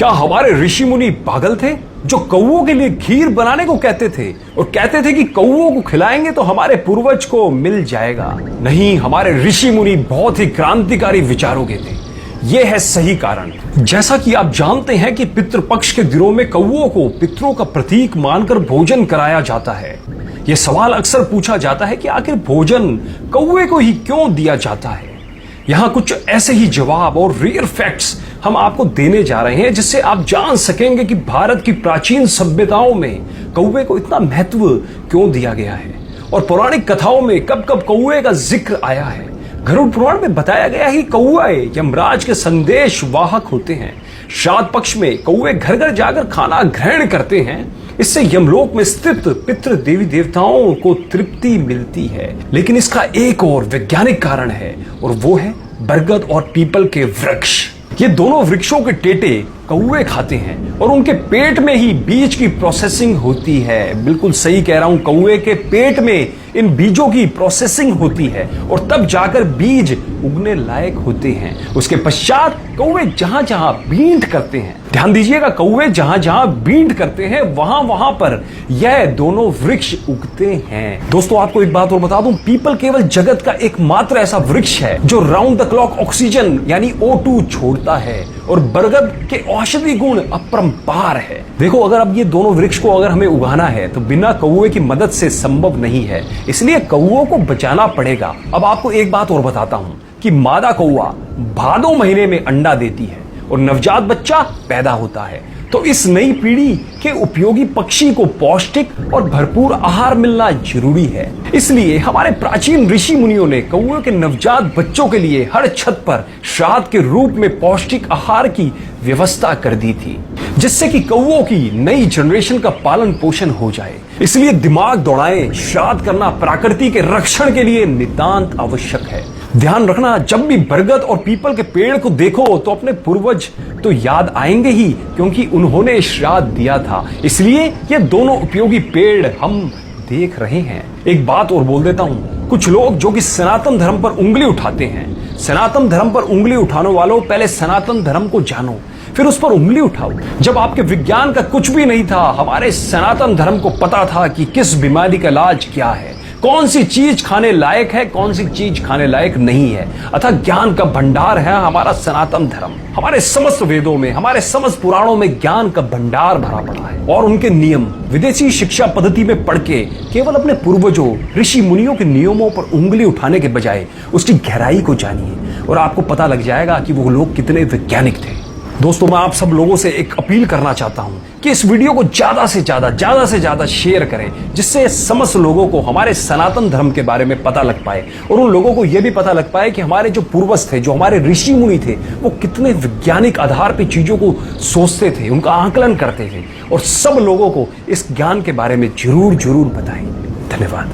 क्या हमारे ऋषि मुनि पागल थे जो कौओं के लिए खीर बनाने को कहते थे और कहते थे कि कौओं को खिलाएंगे तो हमारे पूर्वज को मिल जाएगा? नहीं, हमारे ऋषि मुनि बहुत ही क्रांतिकारी विचारों के थे। यह है सही कारण। जैसा कि आप जानते हैं कि पितृपक्ष के दिनों में कौओं को पितरों का प्रतीक मानकर भोजन कराया जाता है। यह सवाल अक्सर पूछा जाता है कि आखिर भोजन कौए को ही क्यों दिया जाता है। यहां कुछ ऐसे ही जवाब और रियल फैक्ट्स हम आपको देने जा रहे हैं जिससे आप जान सकेंगे कि भारत की प्राचीन सभ्यताओं में कौवे को इतना महत्व क्यों दिया गया है और पौराणिक कथाओं में कब कब कौवे का जिक्र आया है। गरुड़ पुराण में बताया गया है कि कौवे यमराज के संदेश वाहक होते हैं। श्राद्ध पक्ष में कौवे घर घर जाकर खाना ग्रहण करते हैं। इससे यमलोक में स्थित पितृ देवी देवताओं को तृप्ति मिलती है। लेकिन इसका एक और वैज्ञानिक कारण है और वो है बरगद और पीपल के वृक्ष। ये दोनों वृक्षों के टेटे कौवे खाते हैं और उनके पेट में ही बीज की प्रोसेसिंग होती है। बिल्कुल सही कह रहा हूं, कौवे के पेट में इन बीजों की प्रोसेसिंग होती है और तब जाकर बीज उगने लायक होते हैं। उसके पश्चात कौवे जहां जहां बींट करते हैं, ध्यान दीजिएगा, कौवे जहां जहां बींट करते हैं वहां वहां पर यह दोनों वृक्ष उगते हैं। दोस्तों, आपको एक बात और बता दूं, पीपल केवल जगत का एकमात्र ऐसा वृक्ष है जो राउंड द क्लॉक ऑक्सीजन यानी O2 छोड़ता है और बरगद के औषधि गुण अपरंपार है। देखो, अगर अब ये दोनों वृक्ष को अगर हमें उगाना है तो बिना कौवे की मदद से संभव नहीं है, इसलिए कौओं को बचाना पड़ेगा। अब आपको एक बात और बताता हूं कि मादा कौआ भादो महीने में अंडा देती है और नवजात बच्चा पैदा होता है। तो इस नई पीढ़ी के उपयोगी पक्षी को पौष्टिक और भरपूर आहार मिलना जरूरी है। इसलिए हमारे प्राचीन ऋषि मुनियों ने कौओं के नवजात बच्चों के लिए हर छत पर श्राद्ध के रूप में पौष्टिक आहार की व्यवस्था कर दी थी, जिससे कि कौओं की नई जनरेशन का पालन पोषण हो जाए। इसलिए दिमाग दौड़ाएं, श्राद्ध करना प्रकृति के रक्षण के लिए नितांत आवश्यक है। ध्यान रखना, जब भी बरगद और पीपल के पेड़ को देखो तो अपने पूर्वज तो याद आएंगे ही, क्योंकि उन्होंने श्राद्ध दिया था। इसलिए ये दोनों उपयोगी पेड़ हम देख रहे हैं। एक बात और बोल देता हूं, कुछ लोग जो कि सनातन धर्म पर उंगली उठाते हैं, सनातन धर्म पर उंगली उठाने वालों, पहले सनातन धर्म को जानो फिर उस पर उंगली उठाओ। जब आपके विज्ञान का कुछ भी नहीं था, हमारे सनातन धर्म को पता था कि किस बीमारी का इलाज क्या है, कौन सी चीज खाने लायक है, कौन सी चीज खाने लायक नहीं है। अतः ज्ञान का भंडार है हमारा सनातन धर्म। हमारे समस्त वेदों में, हमारे समस्त पुराणों में ज्ञान का भंडार भरा पड़ा है और उनके नियम विदेशी शिक्षा पद्धति में पढ़ के केवल अपने पूर्वजों ऋषि मुनियों के नियमों पर उंगली उठाने के बजाय उसकी गहराई को जानिए और आपको पता लग जाएगा कि वो लोग कितने वैज्ञानिक थे। दोस्तों, मैं आप सब लोगों से एक अपील करना चाहता हूं कि इस वीडियो को ज्यादा से ज्यादा शेयर करें, जिससे समस्त लोगों को हमारे सनातन धर्म के बारे में पता लग पाए और उन लोगों को यह भी पता लग पाए कि हमारे जो पूर्वज थे, जो हमारे ऋषि मुनि थे, वो कितने वैज्ञानिक आधार पर चीजों को सोचते थे, उनका आकलन करते थे। और सब लोगों को इस ज्ञान के बारे में जरूर बताएं। धन्यवाद।